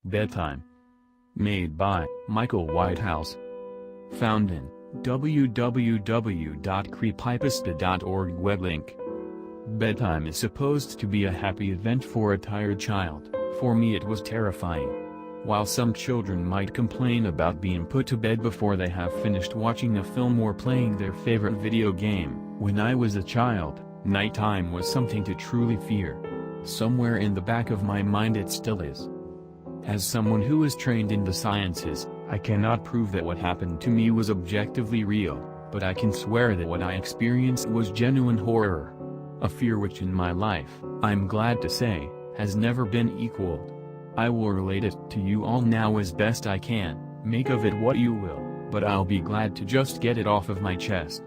Bedtime. Made by Michael Whitehouse. Found in www.creepypasta.org web link. Bedtime is supposed to be a happy event for a tired child. For me it was terrifying. While some children might complain about being put to bed before they have finished watching a film or playing their favorite video game, when I was a child, nighttime was something to truly fear. Somewhere in the back of my mind it still is. As someone who is trained in the sciences, I cannot prove that what happened to me was objectively real, but I can swear that what I experienced was genuine horror. A fear which in my life, I'm glad to say, has never been equaled. I will relate it to you all now as best I can, make of it what you will, but I'll be glad to just get it off of my chest.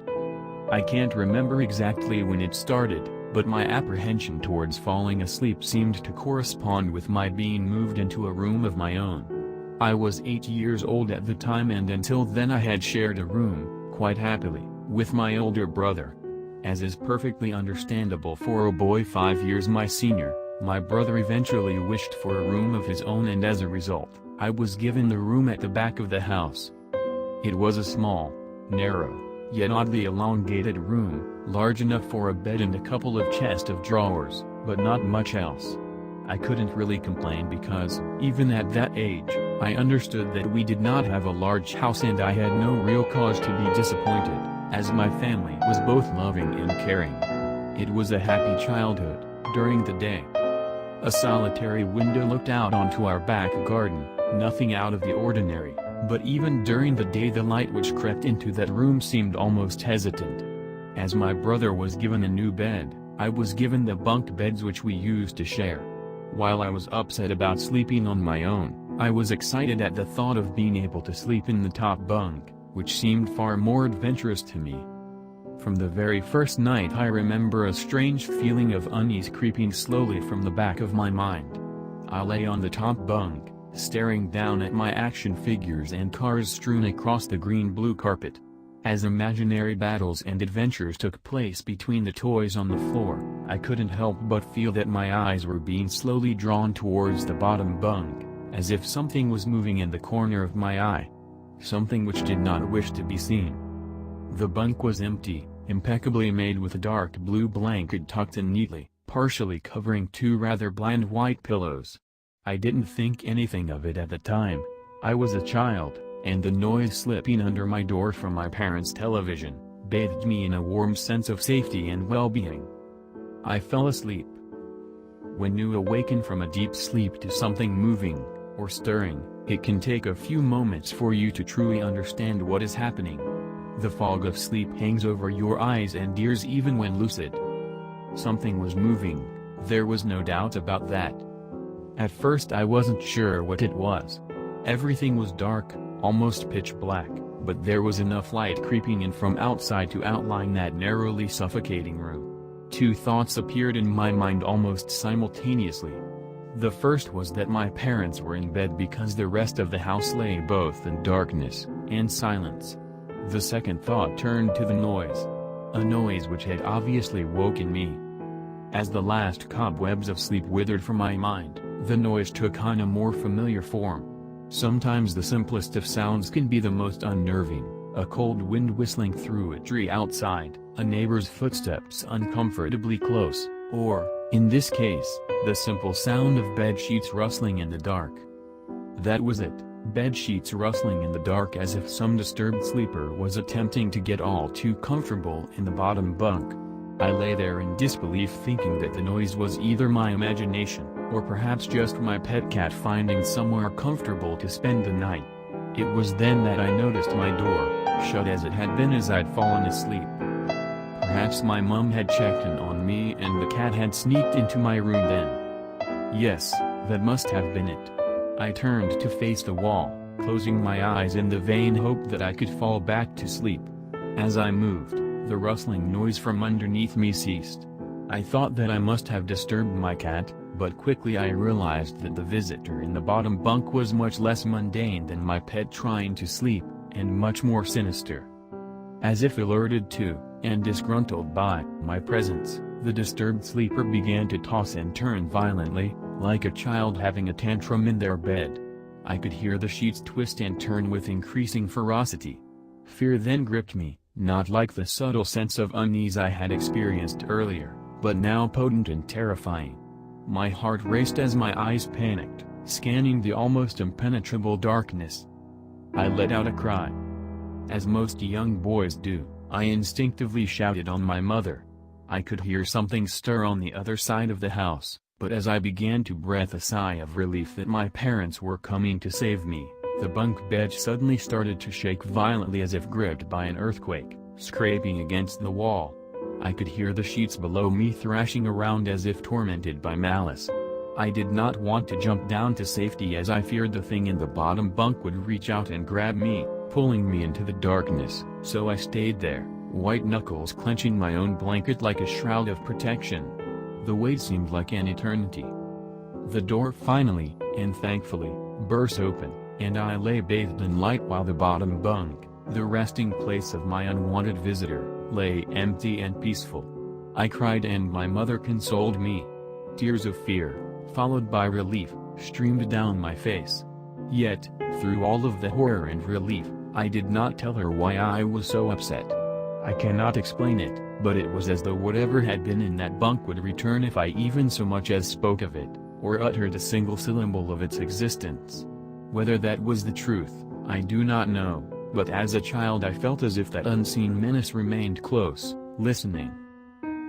I can't remember exactly when it started, but my apprehension towards falling asleep seemed to correspond with my being moved into a room of my own. I was 8 years old at the time, and until then I had shared a room, quite happily, with my older brother. As is perfectly understandable for a boy 5 years my senior, my brother eventually wished for a room of his own, and as a result, I was given the room at the back of the house. It was a small, narrow, yet oddly elongated room, large enough for a bed and a couple of chests of drawers, but not much else. I couldn't really complain because, even at that age, I understood that we did not have a large house, and I had no real cause to be disappointed, as my family was both loving and caring. It was a happy childhood. During the day, a solitary window looked out onto our back garden, nothing out of the ordinary, but even during the day the light which crept into that room seemed almost hesitant. As my brother was given a new bed, I was given the bunk beds which we used to share. While I was upset about sleeping on my own, I was excited at the thought of being able to sleep in the top bunk, which seemed far more adventurous to me. From the very first night I remember a strange feeling of unease creeping slowly from the back of my mind. I lay on the top bunk, staring down at my action figures and cars strewn across the green-blue carpet. As imaginary battles and adventures took place between the toys on the floor, I couldn't help but feel that my eyes were being slowly drawn towards the bottom bunk, as if something was moving in the corner of my eye. Something which did not wish to be seen. The bunk was empty, impeccably made with a dark blue blanket tucked in neatly, partially covering two rather bland white pillows. I didn't think anything of it at the time. I was a child, and the noise slipping under my door from my parents' television bathed me in a warm sense of safety and well-being. I fell asleep. When you awaken from a deep sleep to something moving, or stirring, it can take a few moments for you to truly understand what is happening. The fog of sleep hangs over your eyes and ears even when lucid. Something was moving, there was no doubt about that. At first I wasn't sure what it was. Everything was dark, almost pitch black, but there was enough light creeping in from outside to outline that narrowly suffocating room. Two thoughts appeared in my mind almost simultaneously. The first was that my parents were in bed because the rest of the house lay both in darkness and silence. The second thought turned to the noise. A noise which had obviously woken me. As the last cobwebs of sleep withered from my mind, the noise took on a more familiar form. Sometimes the simplest of sounds can be the most unnerving, a cold wind whistling through a tree outside, a neighbor's footsteps uncomfortably close, or, in this case, the simple sound of bed sheets rustling in the dark. That was it, bed sheets rustling in the dark, as if some disturbed sleeper was attempting to get all too comfortable in the bottom bunk. I lay there in disbelief, thinking that the noise was either my imagination, or perhaps just my pet cat finding somewhere comfortable to spend the night. It was then that I noticed my door, shut as it had been as I'd fallen asleep. Perhaps my mum had checked in on me and the cat had sneaked into my room then. Yes, that must have been it. I turned to face the wall, closing my eyes in the vain hope that I could fall back to sleep. As I moved, the rustling noise from underneath me ceased. I thought that I must have disturbed my cat, but quickly I realized that the visitor in the bottom bunk was much less mundane than my pet trying to sleep, and much more sinister. As if alerted to, and disgruntled by, my presence, the disturbed sleeper began to toss and turn violently, like a child having a tantrum in their bed. I could hear the sheets twist and turn with increasing ferocity. Fear then gripped me, not like the subtle sense of unease I had experienced earlier, but now potent and terrifying. My heart raced as my eyes panicked, scanning the almost impenetrable darkness. I let out a cry. As most young boys do, I instinctively shouted on my mother. I could hear something stir on the other side of the house, but as I began to breathe a sigh of relief that my parents were coming to save me, the bunk bed suddenly started to shake violently as if gripped by an earthquake, scraping against the wall. I could hear the sheets below me thrashing around as if tormented by malice. I did not want to jump down to safety as I feared the thing in the bottom bunk would reach out and grab me, pulling me into the darkness, so I stayed there, white knuckles clenching my own blanket like a shroud of protection. The wait seemed like an eternity. The door finally, and thankfully, burst open, and I lay bathed in light while the bottom bunk, the resting place of my unwanted visitor, lay empty and peaceful. I cried and my mother consoled me. Tears of fear, followed by relief, streamed down my face. Yet, through all of the horror and relief, I did not tell her why I was so upset. I cannot explain it, but it was as though whatever had been in that bunk would return if I even so much as spoke of it, or uttered a single syllable of its existence. Whether that was the truth, I do not know, but as a child I felt as if that unseen menace remained close, listening.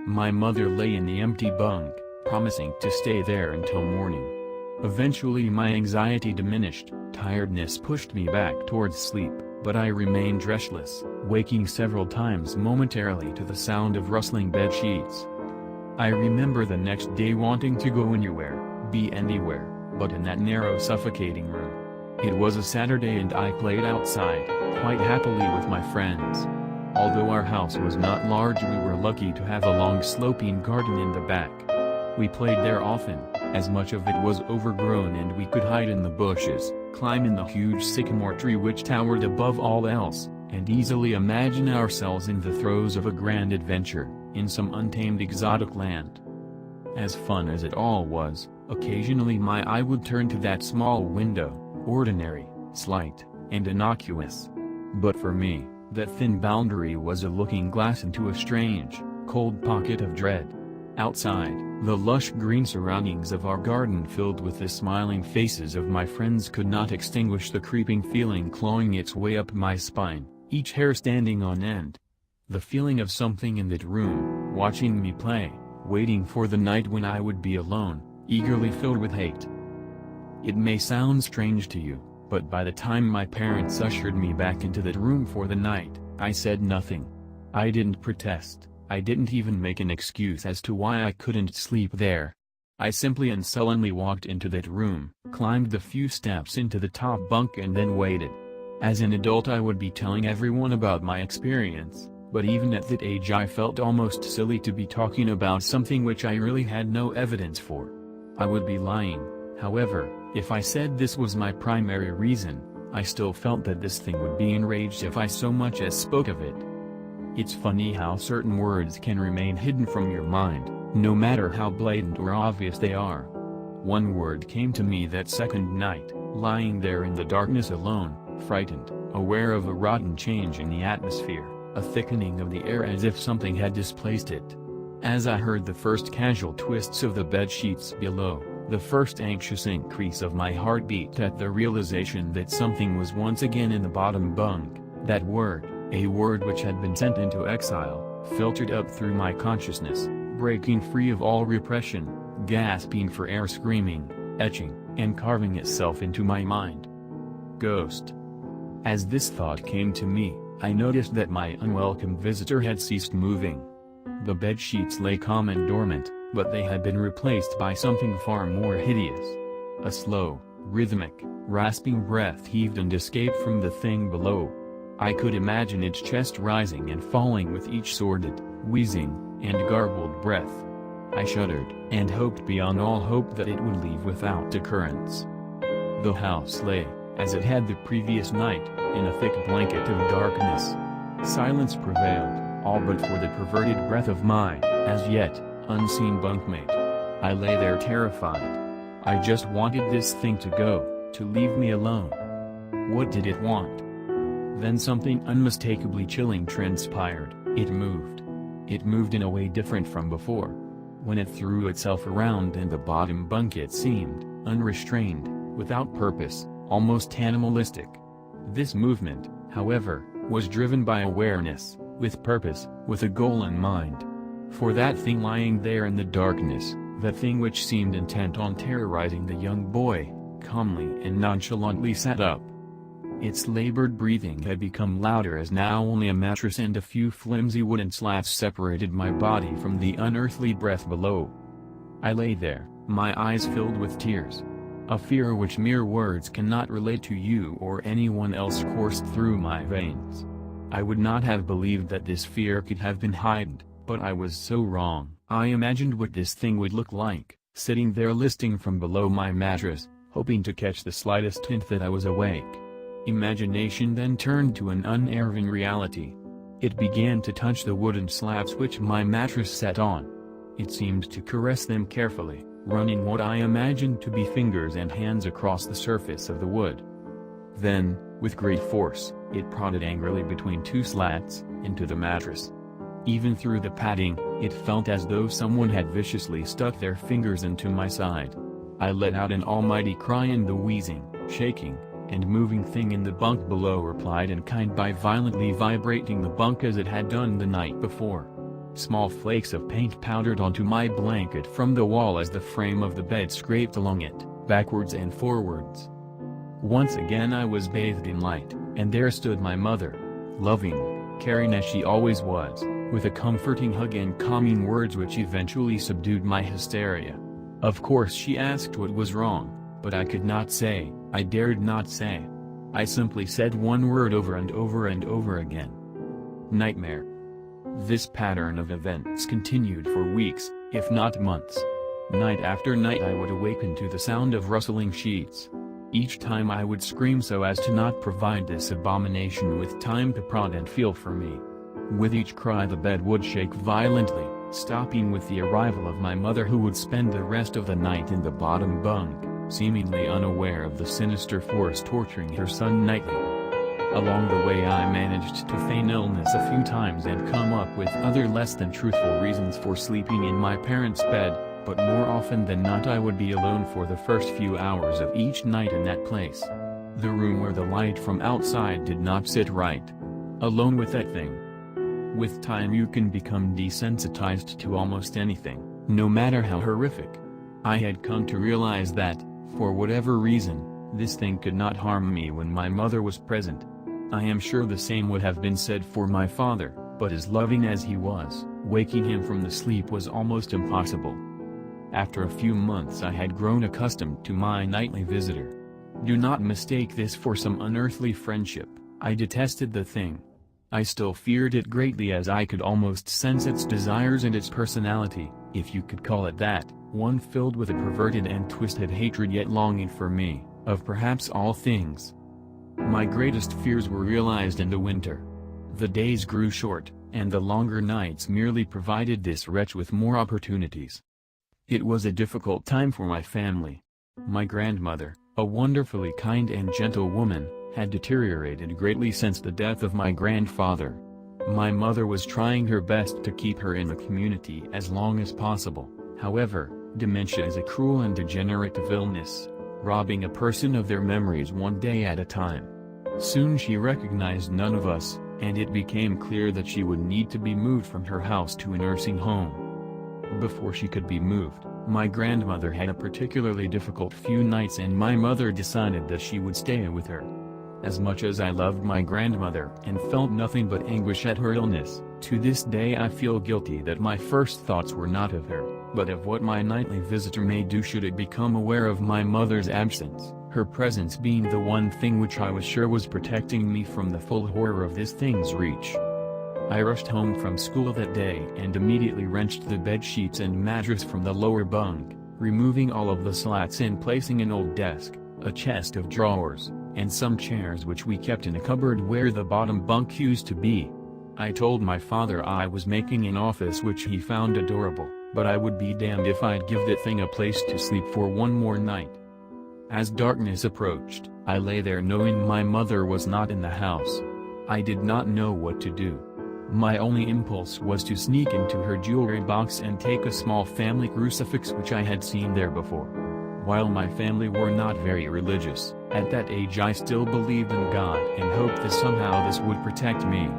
My mother lay in the empty bunk, promising to stay there until morning. Eventually my anxiety diminished, tiredness pushed me back towards sleep, but I remained restless, waking several times momentarily to the sound of rustling bed sheets. I remember the next day wanting to go anywhere, be anywhere, but in that narrow suffocating room. It was a Saturday and I played outside, quite happily with my friends. Although our house was not large, we were lucky to have a long sloping garden in the back. We played there often, as much of it was overgrown and we could hide in the bushes, climb in the huge sycamore tree which towered above all else, and easily imagine ourselves in the throes of a grand adventure, in some untamed exotic land. As fun as it all was, occasionally my eye would turn to that small window, ordinary, slight, and innocuous. But for me, that thin boundary was a looking glass into a strange, cold pocket of dread. Outside, the lush green surroundings of our garden filled with the smiling faces of my friends could not extinguish the creeping feeling clawing its way up my spine, each hair standing on end. The feeling of something in that room, watching me play, waiting for the night when I would be alone, eagerly filled with hate. It may sound strange to you, but by the time my parents ushered me back into that room for the night, I said nothing. I didn't protest, I didn't even make an excuse as to why I couldn't sleep there. I simply and sullenly walked into that room, climbed the few steps into the top bunk and then waited. As an adult I would be telling everyone about my experience, but even at that age I felt almost silly to be talking about something which I really had no evidence for. I would be lying, however, if I said this was my primary reason. I still felt that this thing would be enraged if I so much as spoke of it. It's funny how certain words can remain hidden from your mind, no matter how blatant or obvious they are. One word came to me that second night, lying there in the darkness alone, frightened, aware of a rotten change in the atmosphere, a thickening of the air as if something had displaced it. As I heard the first casual twists of the bed sheets below, the first anxious increase of my heartbeat at the realization that something was once again in the bottom bunk, that word, a word which had been sent into exile, filtered up through my consciousness, breaking free of all repression, gasping for air, screaming, etching, and carving itself into my mind. Ghost. As this thought came to me, I noticed that my unwelcome visitor had ceased moving. The bed sheets lay calm and dormant, but they had been replaced by something far more hideous. A slow, rhythmic, rasping breath heaved and escaped from the thing below. I could imagine its chest rising and falling with each sordid, wheezing, and garbled breath. I shuddered, and hoped beyond all hope that it would leave without occurrence. The house lay, as it had the previous night, in a thick blanket of darkness. Silence prevailed, all but for the perverted breath of my, as yet, unseen bunkmate. I lay there terrified. I just wanted this thing to go, to leave me alone. What did it want? Then something unmistakably chilling transpired. It moved. It moved in a way different from before. When it threw itself around in the bottom bunk, it seemed unrestrained, without purpose, almost animalistic. This movement, however, was driven by awareness, with purpose, with a goal in mind. For that thing lying there in the darkness, the thing which seemed intent on terrorizing the young boy, calmly and nonchalantly sat up. Its labored breathing had become louder as now only a mattress and a few flimsy wooden slats separated my body from the unearthly breath below. I lay there, my eyes filled with tears. A fear which mere words cannot relate to you or anyone else coursed through my veins. I would not have believed that this fear could have been hidden, but I was so wrong. I imagined what this thing would look like, sitting there listening from below my mattress, hoping to catch the slightest hint that I was awake. Imagination then turned to an unnerving reality. It began to touch the wooden slabs which my mattress sat on. It seemed to caress them carefully, running what I imagined to be fingers and hands across the surface of the wood. Then, with great force, it prodded angrily between two slats, into the mattress. Even through the padding, it felt as though someone had viciously stuck their fingers into my side. I let out an almighty cry, and the wheezing, shaking, and moving thing in the bunk below replied in kind by violently vibrating the bunk as it had done the night before. Small flakes of paint powdered onto my blanket from the wall as the frame of the bed scraped along it, backwards and forwards. Once again I was bathed in light, and there stood my mother, loving, caring as she always was, with a comforting hug and calming words which eventually subdued my hysteria. Of course she asked what was wrong, but I could not say, I dared not say. I simply said one word over and over and over again. Nightmare. This pattern of events continued for weeks, if not months. Night after night I would awaken to the sound of rustling sheets. Each time I would scream so as to not provide this abomination with time to prod and feel for me. With each cry the bed would shake violently, stopping with the arrival of my mother, who would spend the rest of the night in the bottom bunk, seemingly unaware of the sinister force torturing her son nightly. Along the way I managed to feign illness a few times and come up with other less than truthful reasons for sleeping in my parents' bed, but more often than not I would be alone for the first few hours of each night in that place. The room where the light from outside did not sit right. Alone with that thing. With time you can become desensitized to almost anything, no matter how horrific. I had come to realize that, for whatever reason, this thing could not harm me when my mother was present. I am sure the same would have been said for my father, but as loving as he was, waking him from the sleep was almost impossible. After a few months I had grown accustomed to my nightly visitor. Do not mistake this for some unearthly friendship. I detested the thing. I still feared it greatly, as I could almost sense its desires and its personality, if you could call it that, one filled with a perverted and twisted hatred yet longing for me, of perhaps all things. My greatest fears were realized in the winter. The days grew short, and the longer nights merely provided this wretch with more opportunities. It was a difficult time for my family. My grandmother, a wonderfully kind and gentle woman, had deteriorated greatly since the death of my grandfather. My mother was trying her best to keep her in the community as long as possible. However, dementia is a cruel and degenerative illness, robbing a person of their memories one day at a time. Soon she recognized none of us, and it became clear that she would need to be moved from her house to a nursing home. Before she could be moved, my grandmother had a particularly difficult few nights, and my mother decided that she would stay with her. As much as I loved my grandmother and felt nothing but anguish at her illness, to this day I feel guilty that my first thoughts were not of her, but of what my nightly visitor may do should it become aware of my mother's absence, her presence being the one thing which I was sure was protecting me from the full horror of this thing's reach. I rushed home from school that day and immediately wrenched the bed sheets and mattress from the lower bunk, removing all of the slats and placing an old desk, a chest of drawers, and some chairs which we kept in a cupboard where the bottom bunk used to be. I told my father I was making an office which he found adorable, but I would be damned if I'd give that thing a place to sleep for one more night. As darkness approached, I lay there knowing my mother was not in the house. I did not know what to do. My only impulse was to sneak into her jewelry box and take a small family crucifix which I had seen there before. While my family were not very religious, at that age I still believed in God and hoped that somehow this would protect me.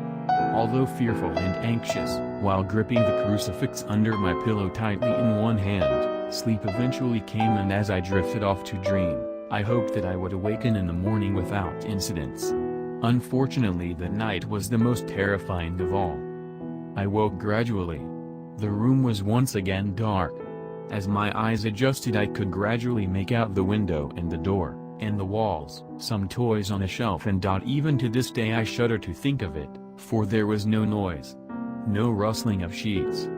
Although fearful and anxious, while gripping the crucifix under my pillow tightly in one hand, sleep eventually came, and as I drifted off to dream, I hoped that I would awaken in the morning without incidents. Unfortunately, that night was the most terrifying of all. I woke gradually. The room was once again dark. As my eyes adjusted, I could gradually make out the window and the door, and the walls, some toys on a shelf, and even to this day I shudder to think of it, for there was no noise. No rustling of sheets.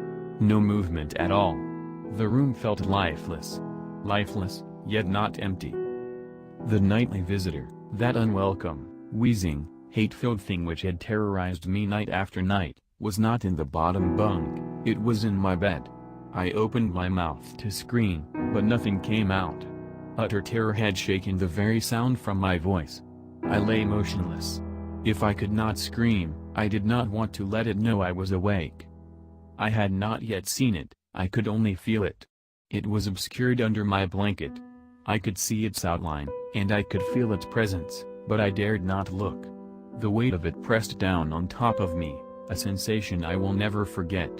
No movement at all. The room felt lifeless. Lifeless, yet not empty. The nightly visitor, that unwelcome, wheezing, hate-filled thing which had terrorized me night after night, was not in the bottom bunk, it was in my bed. I opened my mouth to scream, but nothing came out. Utter terror had shaken the very sound from my voice. I lay motionless. If I could not scream, I did not want to let it know I was awake. I had not yet seen it, I could only feel it. It was obscured under my blanket. I could see its outline, and I could feel its presence, but I dared not look. The weight of it pressed down on top of me, a sensation I will never forget.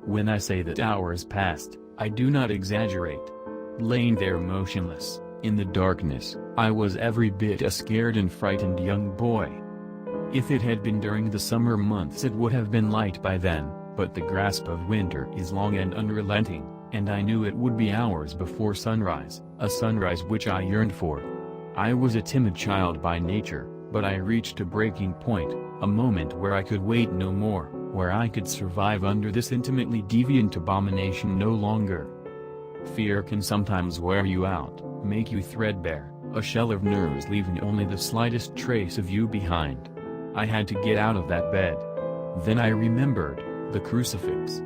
When I say that hours passed, I do not exaggerate. Laying there motionless, in the darkness, I was every bit a scared and frightened young boy. If it had been during the summer months it would have been light by then, but the grasp of winter is long and unrelenting, and I knew it would be hours before sunrise, a sunrise which I yearned for. I was a timid child by nature, but I reached a breaking point, a moment where I could wait no more, where I could survive under this intimately deviant abomination no longer. Fear can sometimes wear you out, make you threadbare, a shell of nerves leaving only the slightest trace of you behind. I had to get out of that bed. Then I remembered, the crucifix.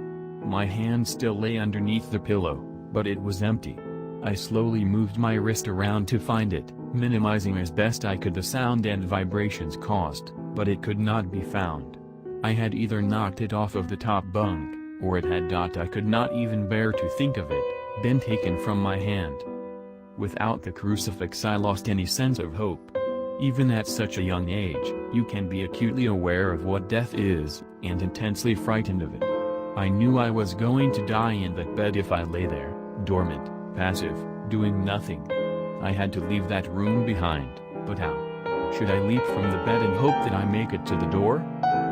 My hand still lay underneath the pillow, but it was empty. I slowly moved my wrist around to find it, minimizing as best I could the sound and vibrations caused, but it could not be found. I had either knocked it off of the top bunk, or it had I could not even bear to think of it, been taken from my hand. Without the crucifix I lost any sense of hope. Even at such a young age, you can be acutely aware of what death is, and intensely frightened of it. I knew I was going to die in that bed if I lay there, dormant, passive, doing nothing. I had to leave that room behind, but how? Should I leap from the bed and hope that I make it to the door?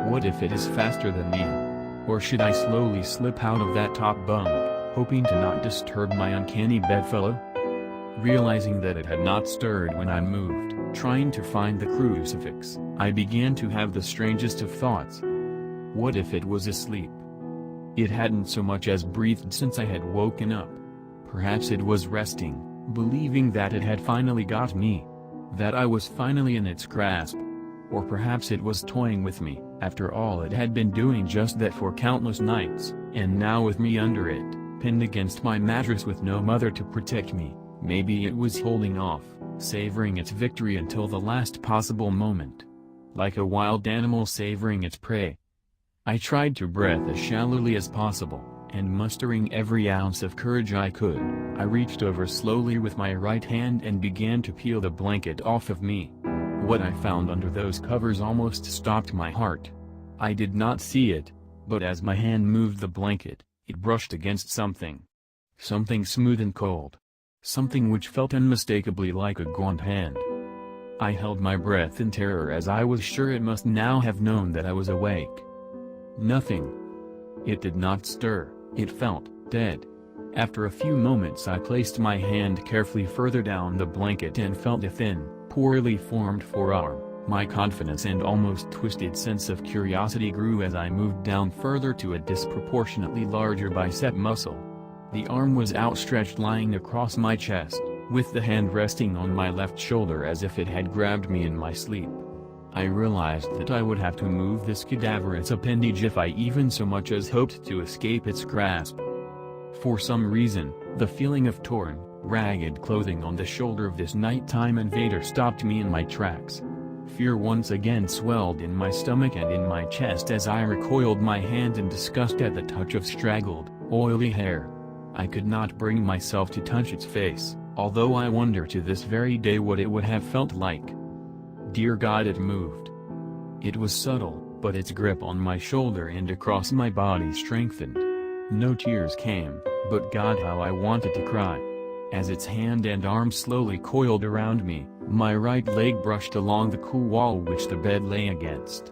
What if it is faster than me? Or should I slowly slip out of that top bunk, hoping to not disturb my uncanny bedfellow? Realizing that it had not stirred when I moved, trying to find the crucifix, I began to have the strangest of thoughts. What if it was asleep? It hadn't so much as breathed since I had woken up. Perhaps it was resting, believing that it had finally got me, that I was finally in its grasp. Or perhaps it was toying with me, after all it had been doing just that for countless nights, and now with me under it, pinned against my mattress with no mother to protect me, maybe it was holding off, savoring its victory until the last possible moment. Like a wild animal savoring its prey. I tried to breathe as shallowly as possible, and mustering every ounce of courage I could, I reached over slowly with my right hand and began to peel the blanket off of me. What I found under those covers almost stopped my heart. I did not see it, but as my hand moved the blanket, it brushed against something. Something smooth and cold. Something which felt unmistakably like a gaunt hand. I held my breath in terror as I was sure it must now have known that I was awake. Nothing. It did not stir, it felt dead. After a few moments I placed my hand carefully further down the blanket and felt a thin, poorly formed forearm. My confidence and almost twisted sense of curiosity grew as I moved down further to a disproportionately larger bicep muscle. The arm was outstretched lying across my chest, with the hand resting on my left shoulder as if it had grabbed me in my sleep. I realized that I would have to move this cadaverous appendage if I even so much as hoped to escape its grasp. For some reason, the feeling of torn, ragged clothing on the shoulder of this nighttime invader stopped me in my tracks. Fear once again swelled in my stomach and in my chest as I recoiled my hand in disgust at the touch of straggled, oily hair. I could not bring myself to touch its face, although I wonder to this very day what it would have felt like. Dear God, it moved. It was subtle, but its grip on my shoulder and across my body strengthened. No tears came, but God, how I wanted to cry. As its hand and arm slowly coiled around me, my right leg brushed along the cool wall which the bed lay against.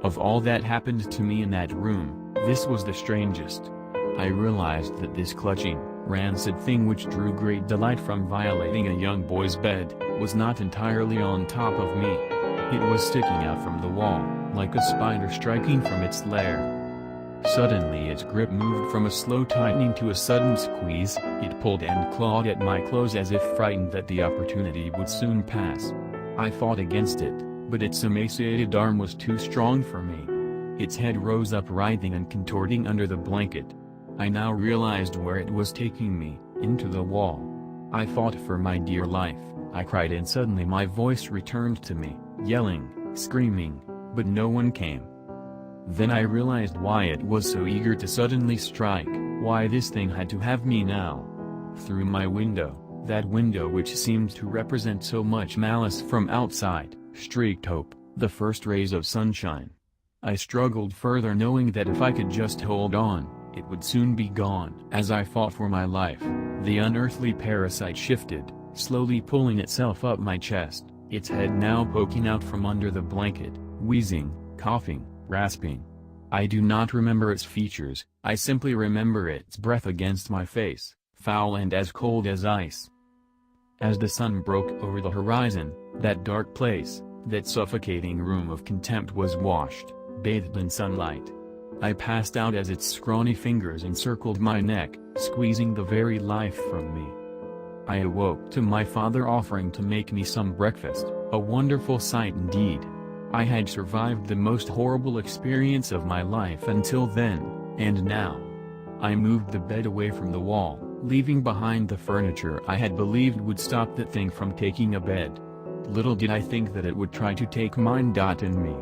Of all that happened to me in that room, this was the strangest. I realized that this clutching, rancid thing which drew great delight from violating a young boy's bed, was not entirely on top of me. It was sticking out from the wall, like a spider striking from its lair. Suddenly its grip moved from a slow tightening to a sudden squeeze. It pulled and clawed at my clothes as if frightened that the opportunity would soon pass. I fought against it, but its emaciated arm was too strong for me. Its head rose up writhing and contorting under the blanket. I now realized where it was taking me, into the wall. I fought for my dear life, I cried, and suddenly my voice returned to me, yelling, screaming, but no one came. Then I realized why it was so eager to suddenly strike, why this thing had to have me now. Through my window, that window which seemed to represent so much malice from outside, streaked hope, the first rays of sunshine. I struggled further, knowing that if I could just hold on, it would soon be gone. As I fought for my life, the unearthly parasite shifted, slowly pulling itself up my chest, its head now poking out from under the blanket, wheezing, coughing, rasping. I do not remember its features, I simply remember its breath against my face, foul and as cold as ice. As the sun broke over the horizon, that dark place, that suffocating room of contempt was washed, bathed in sunlight. I passed out as its scrawny fingers encircled my neck, squeezing the very life from me. I awoke to my father offering to make me some breakfast, a wonderful sight indeed. I had survived the most horrible experience of my life until then, and now. I moved the bed away from the wall, leaving behind the furniture I had believed would stop that thing from taking a bed. Little did I think that it would try to take mine. In me.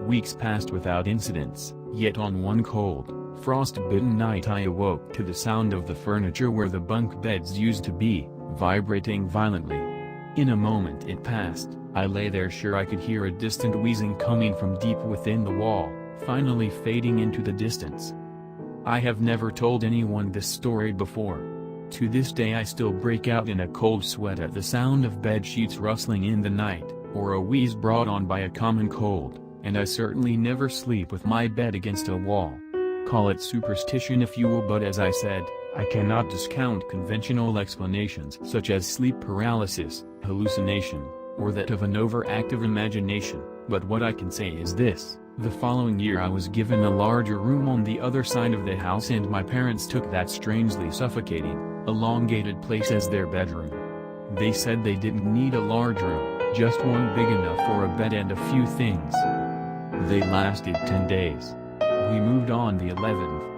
Weeks passed without incidents, yet on one cold, frost-bitten night I awoke to the sound of the furniture where the bunk beds used to be, vibrating violently. In a moment it passed. I lay there sure I could hear a distant wheezing coming from deep within the wall, finally fading into the distance. I have never told anyone this story before. To this day I still break out in a cold sweat at the sound of bed sheets rustling in the night, or a wheeze brought on by a common cold, and I certainly never sleep with my bed against a wall. Call it superstition if you will, but as I said, I cannot discount conventional explanations such as sleep paralysis, hallucination, or that of an overactive imagination, but what I can say is this: the following year I was given a larger room on the other side of the house, and my parents took that strangely suffocating, elongated place as their bedroom. They said they didn't need a large room, just one big enough for a bed and a few things. They lasted 10 days. We moved on the 11th.